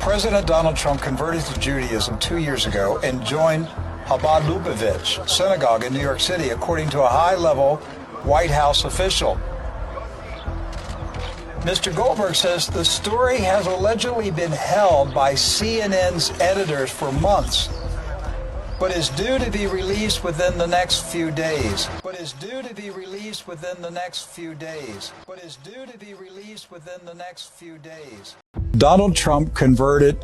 President Donald Trump converted to Judaism 2 years ago and joined Chabad Lubavitch synagogue in New York City, according to a high-level White House official. Mr. Goldberg says the story has allegedly been held by CNN's editors for months, but is due to be released within the next few days. Donald Trump converted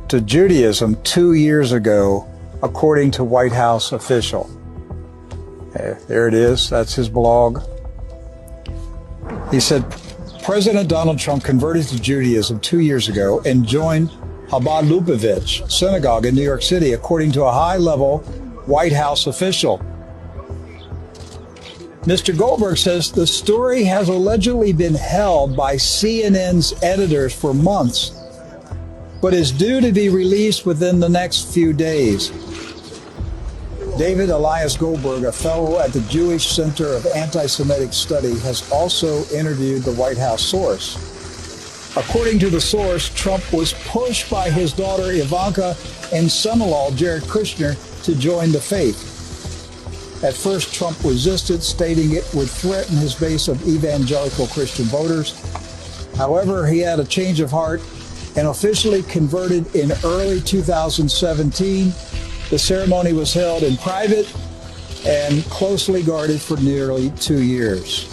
to Judaism 2 years ago, according to White House official. There it is. That's his blog. He said, President Donald Trump converted to Judaism 2 years ago and joined Chabad Lubavitch synagogue in New York City, according to a high-level White House official. Mr. Goldberg says the story has allegedly been held by CNN's editors for months, but is due to be released within the next few days. David Elias Goldberg, a fellow at the Jewish Center of Anti-Semitic Study, has also interviewed the White House source. According to the source, Trump was pushed by his daughter Ivanka and son-in-law Jared Kushner to join the faith. At first, Trump resisted, stating it would threaten his base of evangelical Christian voters. However, he had a change of heart and officially converted in early 2017. The ceremony was held in private and closely guarded for nearly 2 years.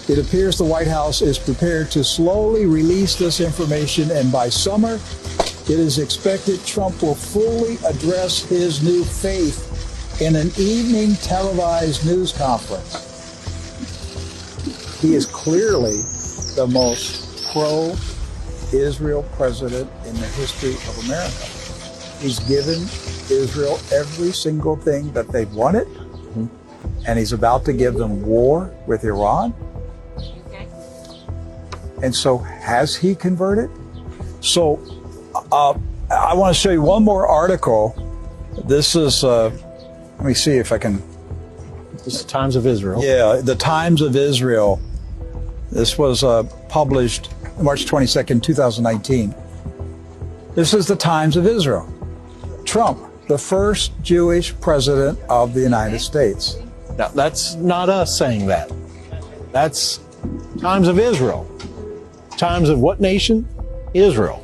It appears the White House is prepared to slowly release this information, and by summer, it is expected Trump will fully address his new faith in an evening televised news conference. He is clearly the most pro-Israel president in the history of America. He's given Israel every single thing that they've wanted, and he's about to give them war with Iran. And so, has he converted? So, I want to show you one more article. This is, let me see if I can. This is Times of Israel. Yeah, the Times of Israel. This was published March 22nd, 2019. This is the Times of Israel. Trump, the first Jewish president of the United States. Now, that's not us saying that. That's Times of Israel. Times of what nation? Israel.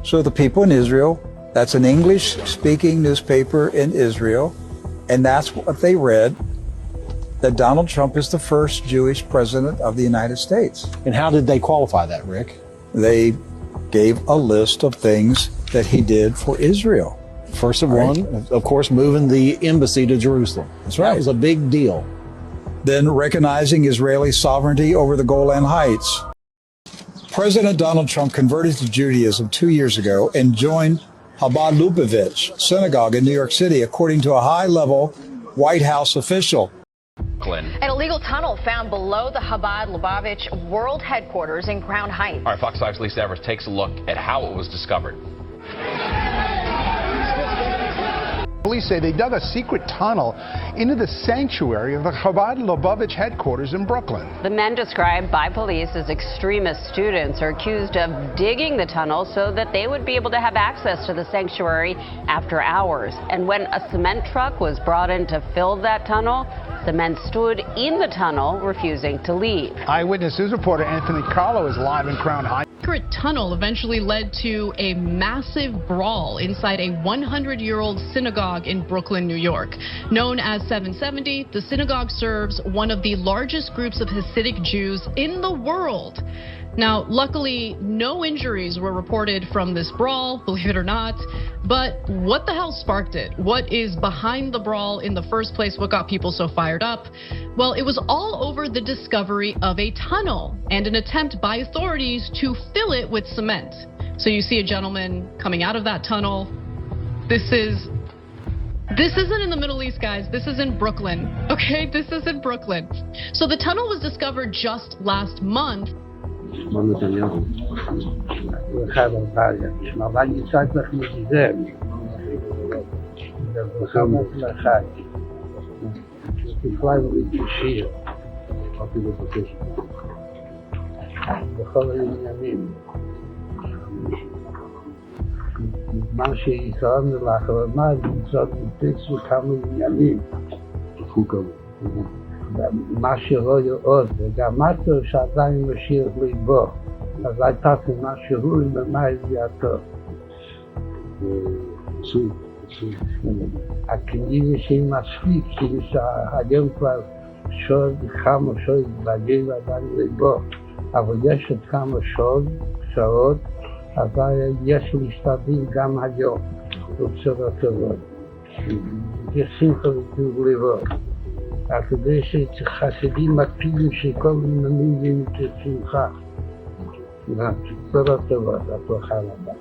So the people in Israel, that's an English-speaking newspaper in Israel, and that's what they read, that Donald Trump is the first Jewish president of the United States. And how did they qualify that, Rick? They gave a list of things that he did for Israel. First of one, of course, moving the embassy to Jerusalem. That's right. That was a big deal. Then recognizing Israeli sovereignty over the Golan Heights. President Donald Trump converted to Judaism 2 years ago and joined Chabad Lubavitch synagogue in New York City, according to a high-level White House official. An illegal tunnel found below the Chabad Lubavitch world headquarters in Crown Heights. All right, Fox 5's Lisa Evers takes a look at how it was discovered. Police say they dug a secret tunnel into the sanctuary of the Chabad Lubavitch headquarters in Brooklyn. The men described by police as extremist students are accused of digging the tunnel so that they would be able to have access to the sanctuary after hours. And when a cement truck was brought in to fill that tunnel, the men stood in the tunnel, refusing to leave. Eyewitness News reporter Anthony Carlo is live in Crown Heights. The secret tunnel eventually led to a massive brawl inside a 100-year-old synagogue in Brooklyn, New York. Known as 770, the synagogue serves one of the largest groups of Hasidic Jews in the world. Now, luckily, no injuries were reported from this brawl, believe it or not. But what the hell sparked it? What is behind the brawl in the first place? What got people so fired up? Well, it was all over the discovery of a tunnel and an attempt by authorities to fill it with cement. So you see a gentleman coming out of that tunnel. This isn't in the Middle East, guys. This is in Brooklyn, okay? This is in Brooklyn. So the tunnel was discovered just last month. מה שישראל מלאכה, אבל מה זאת נתפס בכמה עניינים. מה שרואה עוד, וגם מטו שעדיין משיח ליבו. אז הייתה מה שהוא ומה הביאתו. הכנראה שהיא מספיק, כאילו שהיום כבר כמה שעות בגלל עדיין ליבו, אבל יש עוד כמה שעות, אבל יש להשתדל גם היום, בצורות טובות. יש שמחה וטוב ליבו. כדי שחסידים מקפידים שכל מנהיגים את שמחה. בצורות טובות, התוכה לבא.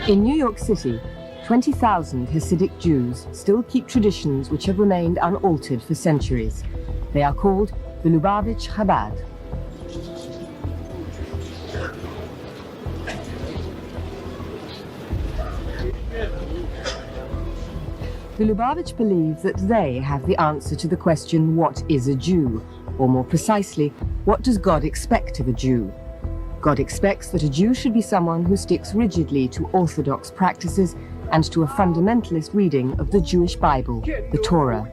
In New York City, 20,000 Hasidic Jews still keep traditions which have remained unaltered for centuries. They are called the Lubavitch Chabad. The Lubavitch believe that they have the answer to the question, what is a Jew? Or more precisely, what does God expect of a Jew? God expects that a Jew should be someone who sticks rigidly to orthodox practices and to a fundamentalist reading of the Jewish Bible, the Torah.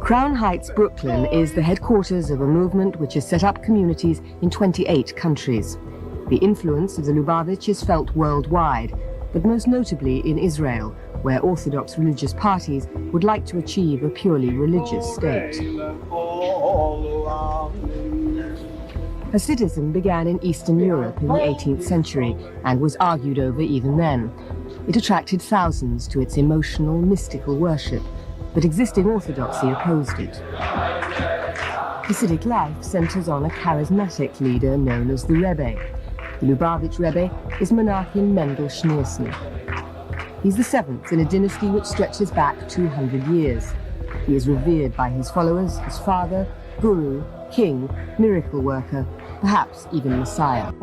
Crown Heights, Brooklyn is the headquarters of a movement which has set up communities in 28 countries. The influence of the Lubavitch is felt worldwide, but most notably in Israel, where Orthodox religious parties would like to achieve a purely religious state. Hasidism began in Eastern Europe in the 18th century and was argued over even then. It attracted thousands to its emotional, mystical worship, but existing orthodoxy opposed it. Hasidic life centers on a charismatic leader known as the Rebbe. The Lubavitch Rebbe is Menachem Mendel Schneerson. He's the seventh in a dynasty which stretches back 200 years. He is revered by his followers as father, guru, king, miracle worker, perhaps even Messiah.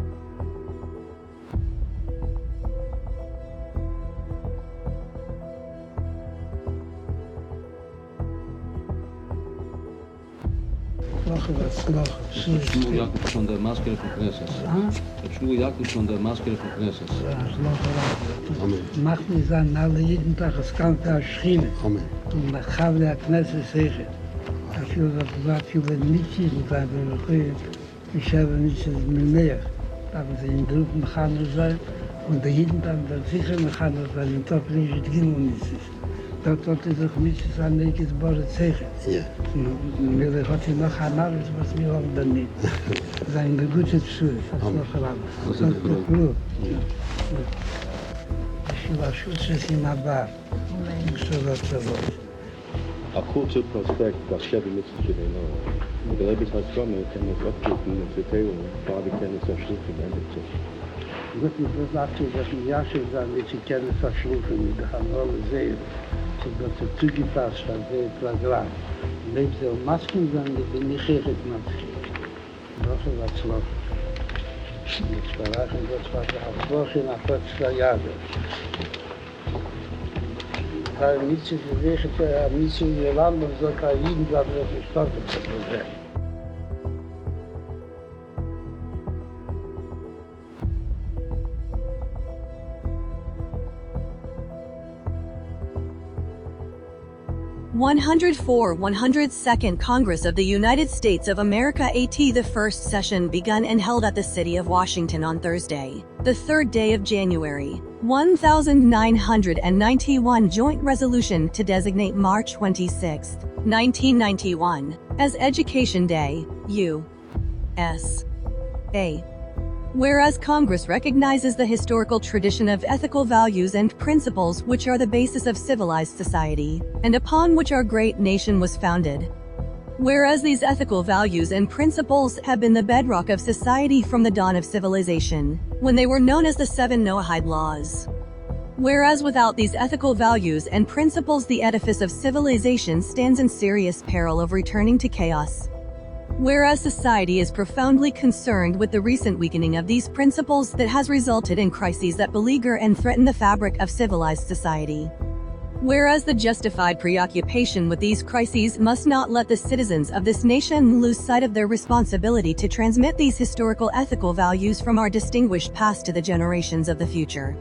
Jakob von der Maske von Knesset. Jakob von der Maske von Knesset. Macht mir sein, alle jeden Tag das Ganze erschien. Und nach Hause der Knesset sicher. Dafür war viele nicht jeden Tag, ich habe nicht mehr. Aber sie in Drucken kann sein und jeden Tag sicher kann sein, in Top nicht gehen ist. Dat is ook niet zo'n netjes bord zeggen. Ja. Maar had je nog een alles was meer ook dan niet. Zijn de goede zuur, dat is nog lang. Dat is goed. Je was goed in mijn bar. Zodat ze wordt. A kurzer Prospekt, das Chevy mit Judaism. Der Rebbe hat kommen, kann es abgeben und verteilen. Beide kennen es erschließen, endet sich. Gut, ich muss sagen, dass wir ja schon sagen, dass sie kennen es erschließen, mit der Handel sehen. Dat ze toegepast van het programma. Leef ze masken zijn die niet gegeven masken. Dat is wat slag. Het spraak en dat was de afspraak naar het verjaardag. Daar niet zo bewegen, niet zo in je land, maar zo kan je niet laten gestorven zijn. 102nd Congress of the United States of America AT the first session begun and held at the city of Washington on Thursday, the 3rd day of January. 1991 joint resolution to designate March 26, 1991, as Education Day, U.S.A. Whereas Congress recognizes the historical tradition of ethical values and principles which are the basis of civilized society, and upon which our great nation was founded. Whereas these ethical values and principles have been the bedrock of society from the dawn of civilization, when they were known as the 7 Noahide laws. Whereas without these ethical values and principles the edifice of civilization stands in serious peril of returning to chaos. Whereas society is profoundly concerned with the recent weakening of these principles that has resulted in crises that beleaguer and threaten the fabric of civilized society. Whereas the justified preoccupation with these crises must not let the citizens of this nation lose sight of their responsibility to transmit these historical ethical values from our distinguished past to the generations of the future.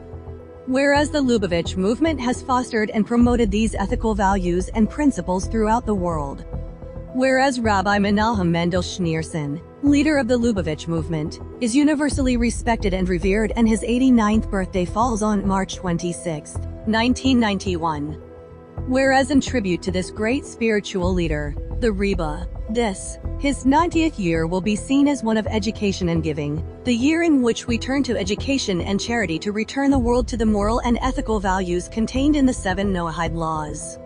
Whereas the Lubavitch movement has fostered and promoted these ethical values and principles throughout the world. Whereas Rabbi Menachem Mendel Schneerson, leader of the Lubavitch movement, is universally respected and revered, and his 89th birthday falls on March 26, 1991. Whereas in tribute to this great spiritual leader, the Rebbe, his 90th year will be seen as one of education and giving, the year in which we turn to education and charity to return the world to the moral and ethical values contained in the 7 Noahide laws.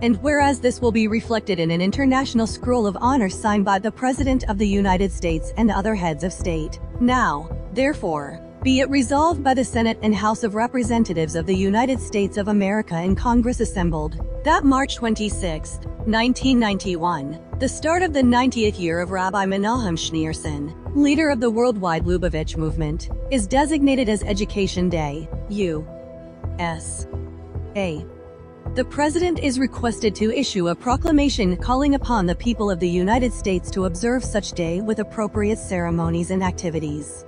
And whereas this will be reflected in an international scroll of honor signed by the President of the United States and other heads of state, now, therefore, be it resolved by the Senate and House of Representatives of the United States of America and Congress assembled, that March 26, 1991, the start of the 90th year of Rabbi Menachem Schneerson, leader of the worldwide Lubavitch movement, is designated as Education Day, USA. The President is requested to issue a proclamation calling upon the people of the United States to observe such day with appropriate ceremonies and activities.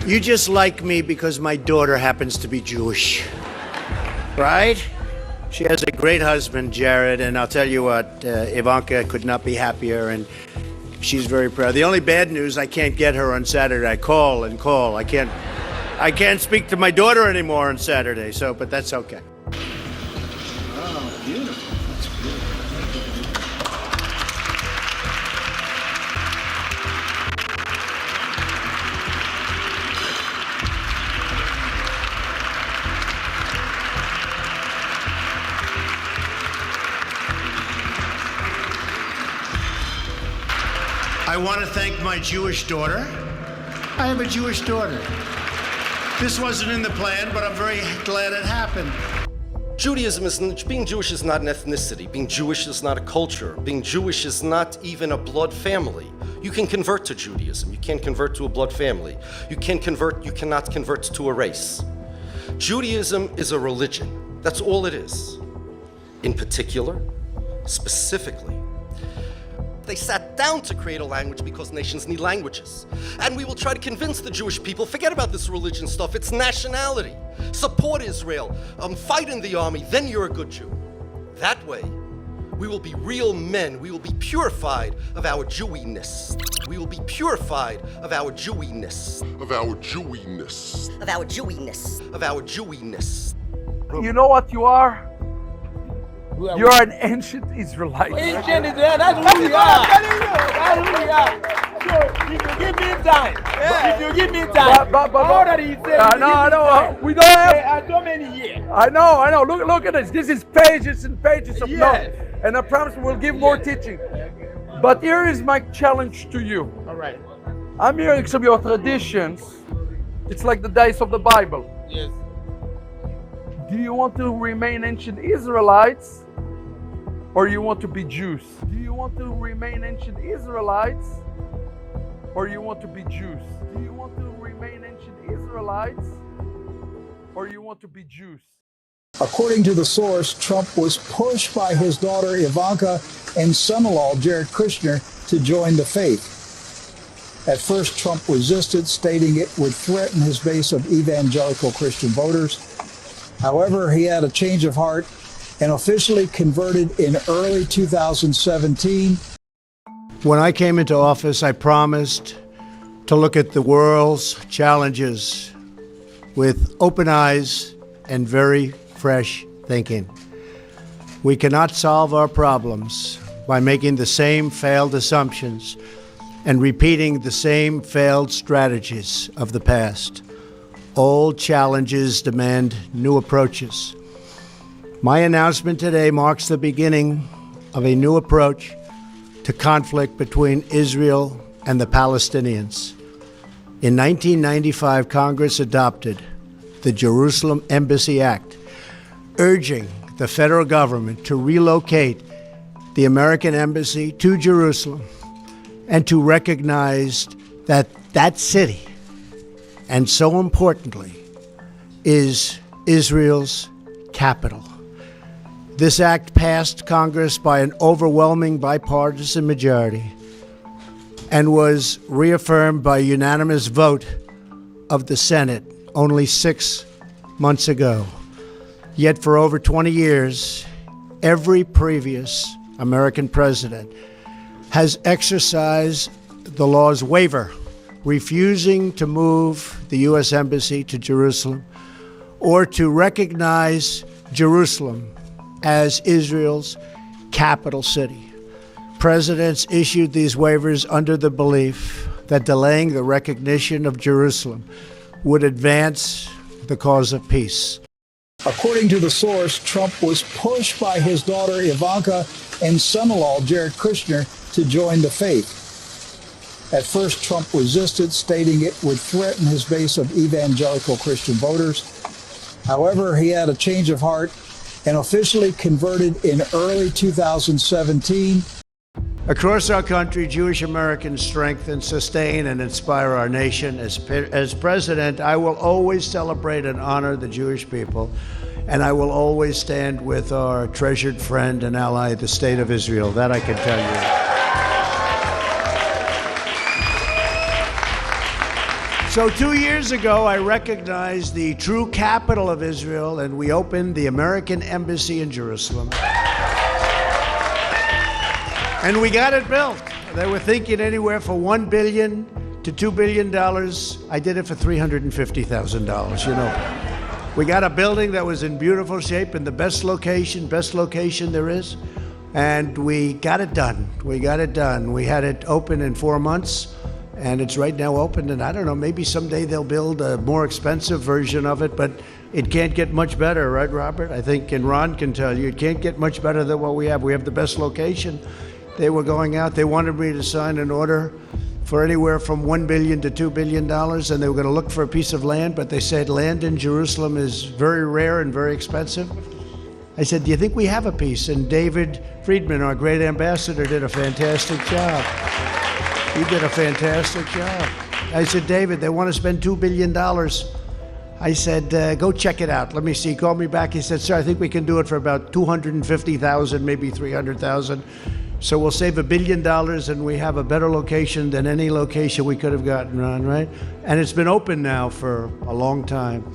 You just like me because my daughter happens to be Jewish, right? She has a great husband, Jared, and I'll tell you what, Ivanka could not be happier, and she's very proud. The only bad news, I can't get her on Saturday. I call and call. I can't speak to my daughter anymore on Saturday, but that's okay. Oh, beautiful. That's beautiful. I want to thank my Jewish daughter. I have a Jewish daughter. This wasn't in the plan, but I'm very glad it happened. Being Jewish is not an ethnicity. Being Jewish is not a culture. Being Jewish is not even a blood family. You can convert to Judaism. You can't convert to a blood family. You cannot convert to a race. Judaism is a religion. That's all it is. In particular, specifically, they sat down to create a language because nations need languages. And we will try to convince the Jewish people, forget about this religion stuff, it's nationality. Support Israel, fight in the army, then you're a good Jew. That way, we will be real men. We will be purified of our Jewiness. We will be purified of our Jewiness. Of our Jewiness. Of our Jewiness. Of our Jewiness. You know what you are? You're an ancient Israelite. Ancient Israelite, that's who we are. That's who we are. So, if you give me time, if you give me time, all that he said, no, we don't have so many years. I know. Look at this. This is pages and pages of notes. And I promise we'll give more teaching. But here is my challenge to you. All right. I'm hearing some of your traditions. It's like the days of the Bible. Yes. Do you want to remain ancient Israelites? Or you want to be Jews? Do you want to remain ancient Israelites? Or you want to be Jews? Do you want to remain ancient Israelites? Or you want to be Jews? According to the source, Trump was pushed by his daughter Ivanka and son-in-law Jared Kushner to join the faith. At first, Trump resisted, stating it would threaten his base of evangelical Christian voters. However, he had a change of heart and officially converted in early 2017. When I came into office, I promised to look at the world's challenges with open eyes and very fresh thinking. We cannot solve our problems by making the same failed assumptions and repeating the same failed strategies of the past. Old challenges demand new approaches. My announcement today marks the beginning of a new approach to conflict between Israel and the Palestinians. In 1995, Congress adopted the Jerusalem Embassy Act, urging the federal government to relocate the American embassy to Jerusalem and to recognize that that city, and so importantly, is Israel's capital. This act passed Congress by an overwhelming bipartisan majority and was reaffirmed by a unanimous vote of the Senate only 6 months ago. Yet for over 20 years, every previous American president has exercised the law's waiver, refusing to move the U.S. Embassy to Jerusalem or to recognize Jerusalem as Israel's capital city. Presidents issued these waivers under the belief that delaying the recognition of Jerusalem would advance the cause of peace. According to the source, Trump was pushed by his daughter Ivanka and son-in-law Jared Kushner to join the faith. At first, Trump resisted, stating it would threaten his base of evangelical Christian voters. However, he had a change of heart and officially converted in early 2017. Across our country, Jewish Americans strengthen, sustain, and inspire our nation. As president, I will always celebrate and honor the Jewish people, and I will always stand with our treasured friend and ally, the State of Israel. That I can tell you. So 2 years ago, I recognized the true capital of Israel, and we opened the American Embassy in Jerusalem. And we got it built. They were thinking anywhere from $1 billion to $2 billion. I did it for $350,000, you know. We got a building that was in beautiful shape in the best location there is. And we got it done. We got it done. We had it open in 4 months, and it's right now open. And I don't know, maybe someday they'll build a more expensive version of it, but it can't get much better, right, Robert? I think, and Ron can tell you, it can't get much better than what we have. We have the best location. They were going out, they wanted me to sign an order for anywhere from $1 billion to $2 billion, and they were going to look for a piece of land, but they said land in Jerusalem is very rare and very expensive. I said, do you think we have a piece? And David Friedman, our great ambassador, did a fantastic job. He did a fantastic job. I said, David, they want to spend $2 billion. I said, go check it out. Let me see. He called me back. He said, sir, I think we can do it for about $250,000, maybe $300,000. So we'll save $1 billion, and we have a better location than any location we could have gotten on, right? And it's been open now for a long time.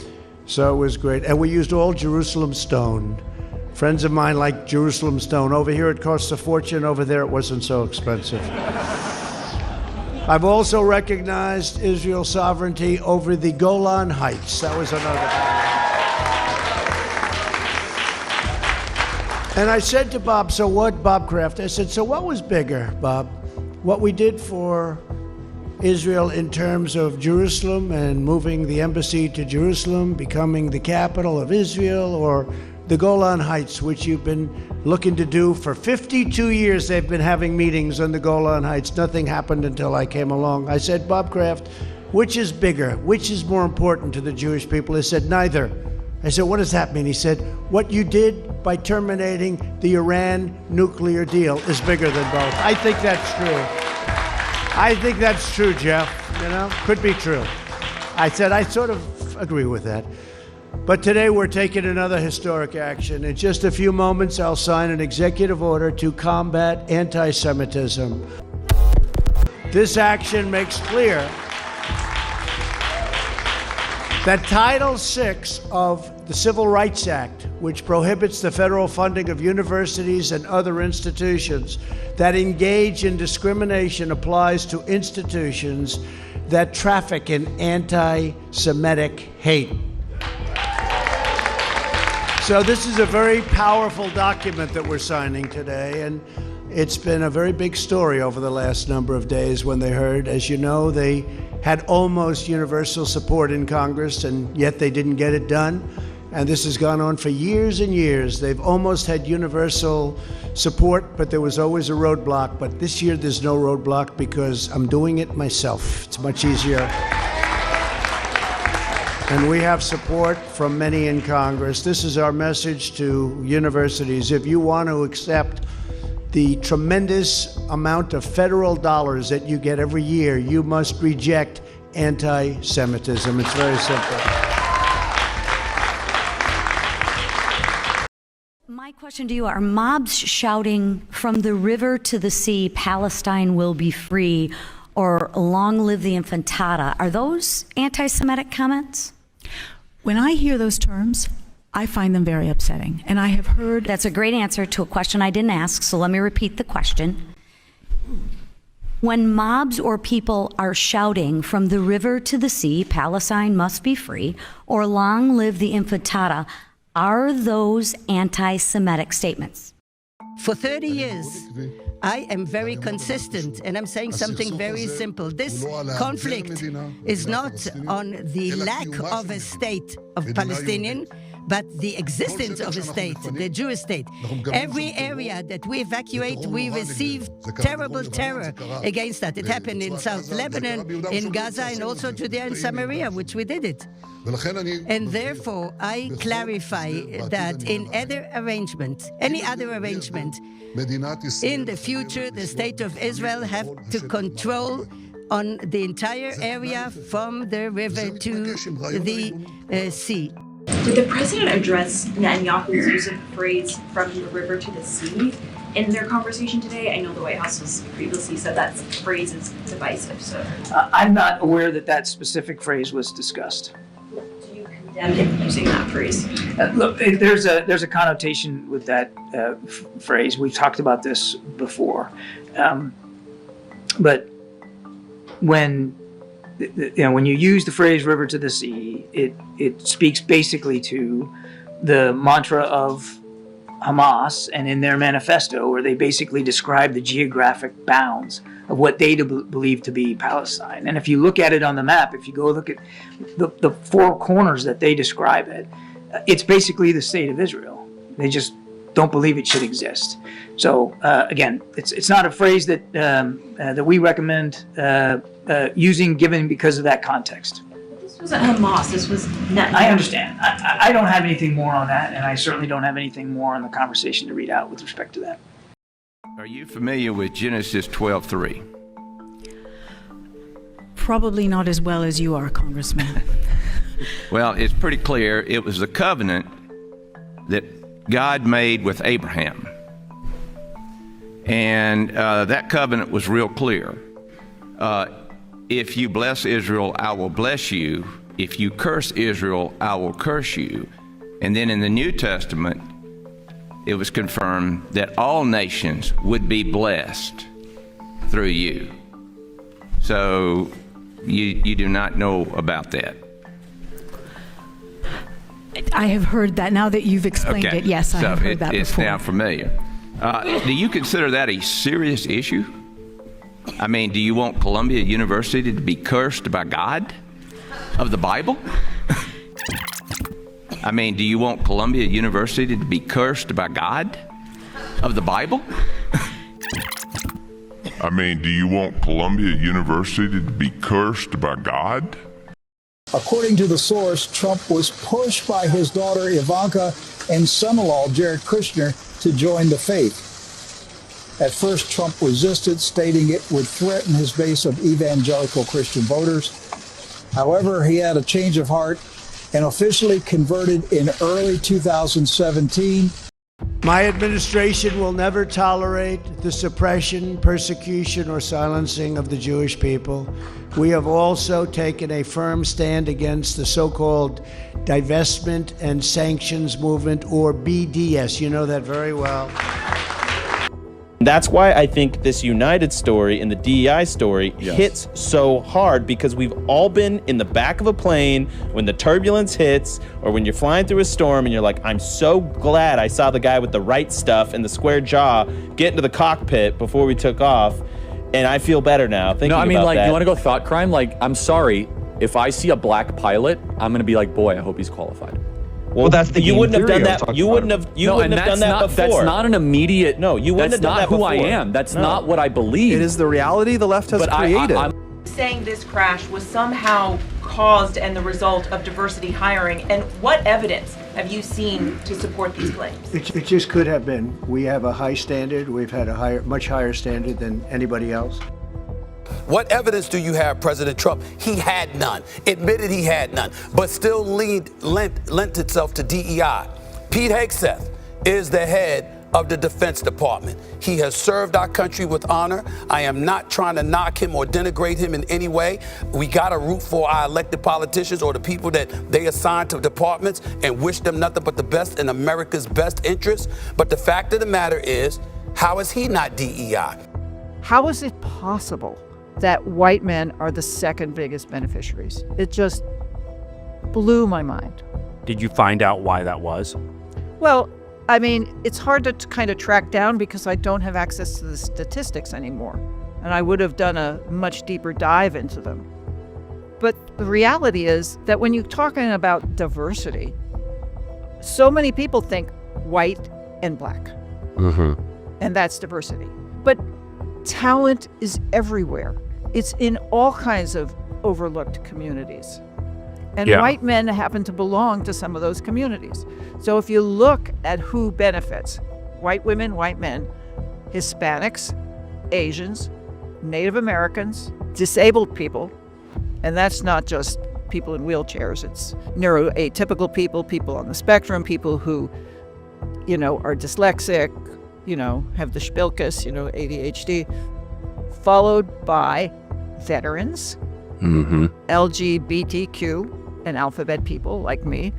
So it was great. And we used all Jerusalem stone. Friends of mine like Jerusalem stone. Over here it costs a fortune. Over there it wasn't so expensive. I've also recognized Israel's sovereignty over the Golan Heights. That was another. And I said to Bob, so what, Bob Kraft, I said, so what was bigger, Bob? What we did for Israel in terms of Jerusalem and moving the embassy to Jerusalem, becoming the capital of Israel, or the Golan Heights, which you've been looking to do for 52 years. They've been having meetings on the Golan Heights. Nothing happened until I came along. I said, Bob Kraft, which is bigger? Which is more important to the Jewish people? He said, neither. I said, what does that mean? He said, what you did by terminating the Iran nuclear deal is bigger than both. I think that's true. I think that's true, Jeff. You know, could be true. I said, I sort of agree with that. But today we're taking another historic action. In just a few moments, I'll sign an executive order to combat anti-Semitism. This action makes clear that Title VI of the Civil Rights Act, which prohibits the federal funding of universities and other institutions that engage in discrimination, applies to institutions that traffic in anti-Semitic hate. So this is a very powerful document that we're signing today, and it's been a very big story over the last number of days when they heard. As you know, they had almost universal support in Congress, and yet they didn't get it done. And this has gone on for years and years. They've almost had universal support, but there was always a roadblock. But this year there's no roadblock because I'm doing it myself. It's much easier. And we have support from many in Congress. This is our message to universities. If you want to accept the tremendous amount of federal dollars that you get every year, you must reject anti-Semitism. It's very simple. My question to you, are mobs shouting from the river to the sea, Palestine will be free, or long live the infantata, are those anti-Semitic comments? When I hear those terms, I find them very upsetting. And I have heard... That's a great answer to a question I didn't ask, so let me repeat the question. When mobs or people are shouting from the river to the sea, Palestine must be free, or long live the infantata, are those anti-Semitic statements? For 30 years, I am very consistent, and I'm saying something very simple. This conflict is not on the lack of a state of Palestinian, but the existence of a state, the Jewish state. Every area that we evacuate, we receive terrible terror against that. It happened in South Lebanon, in Gaza, and also Judea and Samaria, which we did it. And therefore, I clarify that in other arrangement, any other arrangement, in the future, the state of Israel have to control on the entire area from the river to the sea. Did the president address Netanyahu's use of the phrase from the river to the sea in their conversation today? I know the White House has previously said that phrase is divisive. So I'm not aware that that specific phrase was discussed. Do you condemn him using that phrase? Look, there's a connotation with that phrase. We've talked about this before, but when you use the phrase "river to the sea," it speaks basically to the mantra of Hamas and in their manifesto, where they basically describe the geographic bounds of what they believe to be Palestine. And if you look at it on the map, if you go look at the four corners that they describe it, it's basically the state of Israel. They just don't believe it should exist. So again, it's not a phrase that that we recommend using, given because of that context. This wasn't Hamas. This was Netanyahu. I understand. I don't have anything more on that, and I certainly don't have anything more on the conversation to read out with respect to that. Are you familiar with Genesis 12:3? Probably not as well as you are, Congressman. Well, it's pretty clear. It was the covenant that God made with Abraham. And that covenant was real clear. If you bless Israel, I will bless you. If you curse Israel, I will curse you. And then in the New Testament, it was confirmed that all nations would be blessed through you. So you do not know about that. I have heard that. Now that you've explained it, yes, I have heard that before. It's now familiar. Do you consider that a serious issue? I mean, do you want Columbia University to be cursed by God of the Bible? I mean, do you want Columbia University to be cursed by God of the Bible? I mean, do you want Columbia University to be cursed by God? According to the source, Trump was pushed by his daughter Ivanka and son-in-law Jared Kushner to join the faith. At first, Trump resisted, stating it would threaten his base of evangelical Christian voters. However, he had a change of heart and officially converted in early 2017. My administration will never tolerate the suppression, persecution, or silencing of the Jewish people. We have also taken a firm stand against the so-called divestment and sanctions movement, or BDS. You know that very well. That's why I think this United story and the DEI story hits so hard, because we've all been in the back of a plane when the turbulence hits, or when you're flying through a storm and you're like, I'm so glad I saw the guy with the right stuff and the square jaw get into the cockpit before we took off, and I feel better now thinking about that. No, I mean, like, you want to go thought crime? Like, I'm sorry, if I see a black pilot, I'm going to be like, boy, I hope he's qualified. Well, that's the you wouldn't have done that. You wouldn't have. You wouldn't have done that before. That's not an immediate. No, you wouldn't have done that before. That's not who I am. That's not what I believe. It is the reality the left has created. I'm saying this crash was somehow caused and the result of diversity hiring, and what evidence have you seen to support these claims? It just could have been. We have a high standard. We've had a much higher standard than anybody else. What evidence do you have, President Trump? He had none, admitted he had none, but still lent itself to DEI. Pete Hegseth is the head of the Defense Department. He has served our country with honor. I am not trying to knock him or denigrate him in any way. We got to root for our elected politicians or the people that they assign to departments and wish them nothing but the best in America's best interest. But the fact of the matter is, how is he not DEI? How is it possible that white men are the second biggest beneficiaries? It just blew my mind. Did you find out why that was? Well, I mean, it's hard to kind of track down because I don't have access to the statistics anymore, and I would have done a much deeper dive into them. But the reality is that when you're talking about diversity, so many people think white and black, and that's diversity. But talent is everywhere. It's in all kinds of overlooked communities. And white men happen to belong to some of those communities. So if you look at who benefits, white women, white men, Hispanics, Asians, Native Americans, disabled people, and that's not just people in wheelchairs, it's neuroatypical people, people on the spectrum, people who, are dyslexic, have the Spilkus, ADHD, followed by veterans, LGBTQ and alphabet people like me,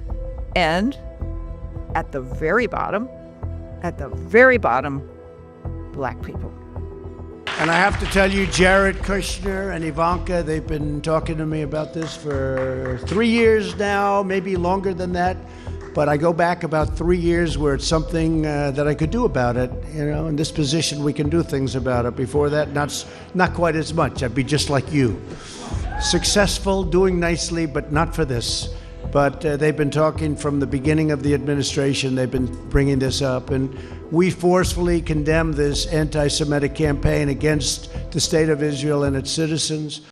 and at the very bottom, black people. And I have to tell you, Jared Kushner and Ivanka, they've been talking to me about this for 3 years now, maybe longer than that. But I go back about 3 years where it's something that I could do about it. In this position, we can do things about it. Before that, not quite as much. I'd be just like you. Successful, doing nicely, but not for this. But they've been talking from the beginning of the administration. They've been bringing this up. And we forcefully condemn this anti-Semitic campaign against the state of Israel and its citizens.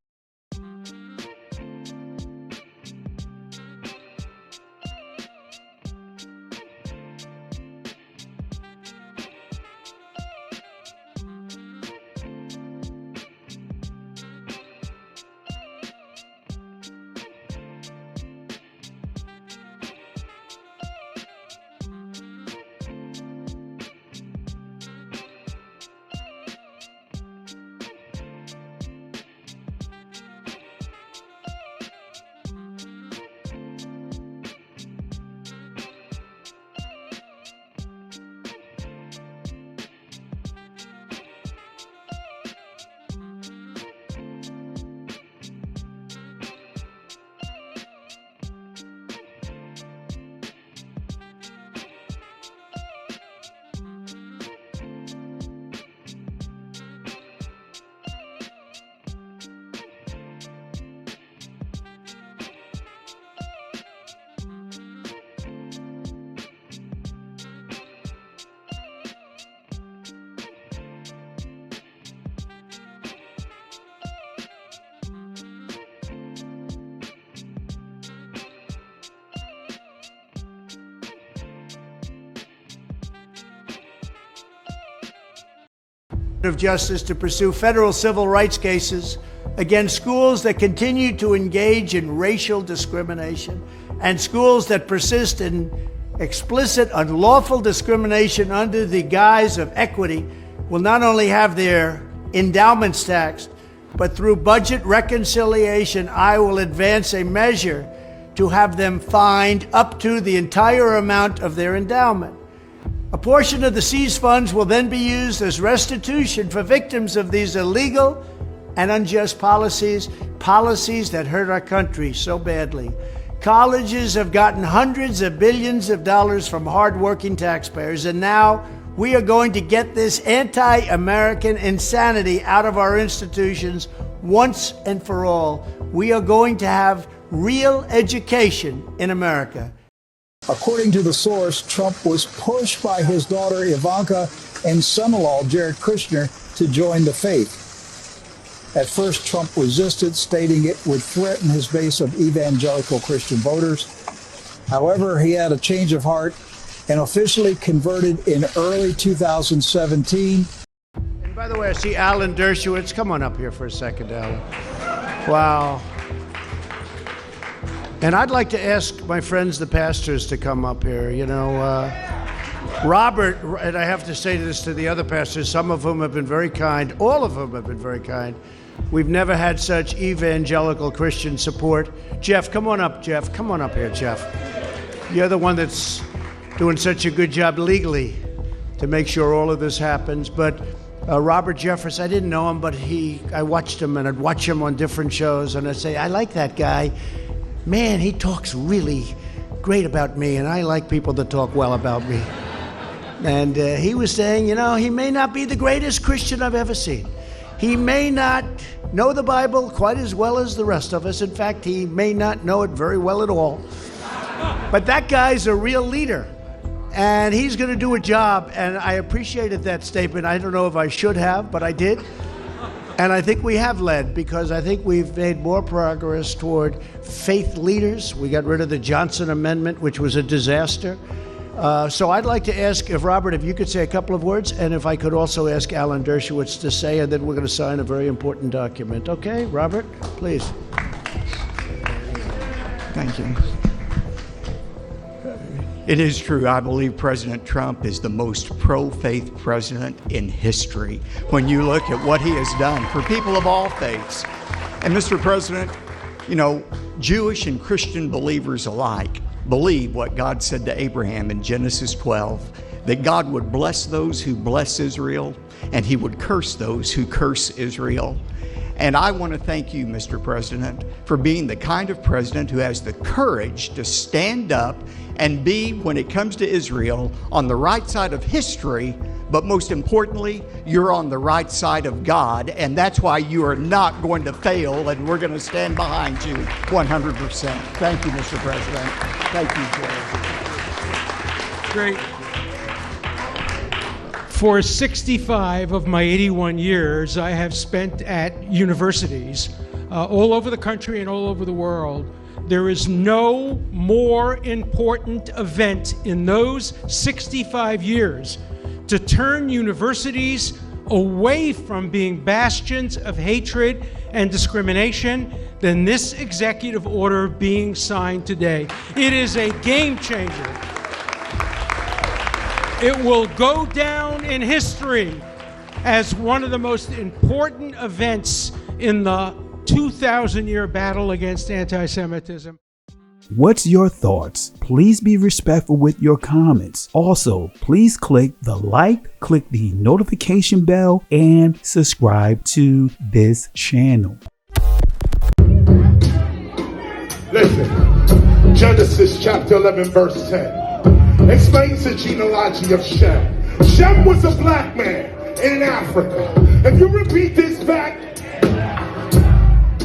Of Justice to pursue federal civil rights cases against schools that continue to engage in racial discrimination and schools that persist in explicit, unlawful discrimination under the guise of equity will not only have their endowments taxed, but through budget reconciliation, I will advance a measure to have them fined up to the entire amount of their endowment. A portion of the seized funds will then be used as restitution for victims of these illegal and unjust policies that hurt our country so badly. Colleges have gotten hundreds of billions of dollars from hardworking taxpayers, and now we are going to get this anti-American insanity out of our institutions once and for all. We are going to have real education in America. According to the source, Trump was pushed by his daughter Ivanka and son-in-law Jared Kushner to join the faith. At first, Trump resisted, stating it would threaten his base of evangelical Christian voters. However, he had a change of heart and officially converted in early 2017. And by the way, I see Alan Dershowitz. Come on up here for a second, Alan. Wow. And I'd like to ask my friends, the pastors, to come up here. You know, Robert, and I have to say this to the other pastors, some of whom have been very kind, all of whom have been very kind. We've never had such evangelical Christian support. Jeff, come on up, Jeff. Come on up here, Jeff. You're the one that's doing such a good job legally to make sure all of this happens. But Robert Jeffress, I didn't know him, but I watched him, and I'd watch him on different shows, and I'd say, I like that guy. Man, he talks really great about me, and I like people that talk well about me. And he was saying, you know, he may not be the greatest Christian I've ever seen. He may not know the Bible quite as well as the rest of us. In fact, he may not know it very well at all. But that guy's a real leader, and he's going to do a job, and I appreciated that statement. I don't know if I should have, but I did. And I think we have led, because I think we've made more progress toward faith leaders. We got rid of the Johnson Amendment, which was a disaster. So I'd like to ask if Robert, if you could say a couple of words, and if I could also ask Alan Dershowitz to say, and then we're going to sign a very important document. Okay, Robert, please. Thank you. It is true. I believe President Trump is the most pro-faith president in history when you look at what he has done for people of all faiths. And Mr. President, you know, Jewish and Christian believers alike believe what God said to Abraham in Genesis 12, that God would bless those who bless Israel, and he would curse those who curse Israel. And I want to thank you, Mr. President, for being the kind of president who has the courage to stand up and be, when it comes to Israel, on the right side of history, but most importantly, you're on the right side of God, and that's why you are not going to fail, and we're going to stand behind you 100%. Thank you, Mr. President. Thank you, Jerry. Great. For 65 of my 81 years, I have spent at universities all over the country and all over the world. There is no more important event in those 65 years to turn universities away from being bastions of hatred and discrimination than this executive order being signed today. It is a game changer. It will go down in history as one of the most important events in the 2,000-year battle against anti-Semitism. What's your thoughts? Please be respectful with your comments. Also, please click the like, click the notification bell, and subscribe to this channel. Listen, Genesis chapter 11 verse 10 explains the genealogy of Shem. Shem was a black man in Africa. If you repeat this back,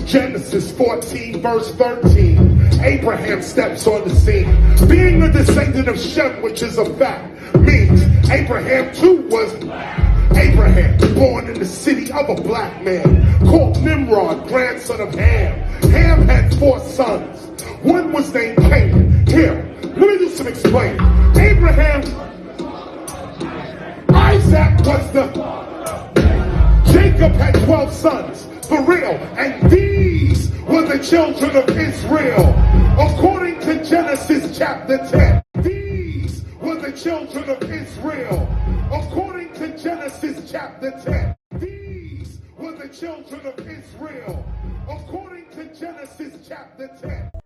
Genesis 14 verse 13, Abraham steps on the scene. Being a descendant of Shem, which is a fact, means Abraham too was black. Abraham, born in the city of a black man, called Nimrod, grandson of Ham. Ham had 4 sons. One was named Canaan. Here, let me do some explaining. Abraham, Isaac was Jacob had 12 sons, for real, and these were the children of Israel. According to Genesis chapter 10, these the children of Israel. According to Genesis chapter 10, these were the children of Israel. According to Genesis chapter 10.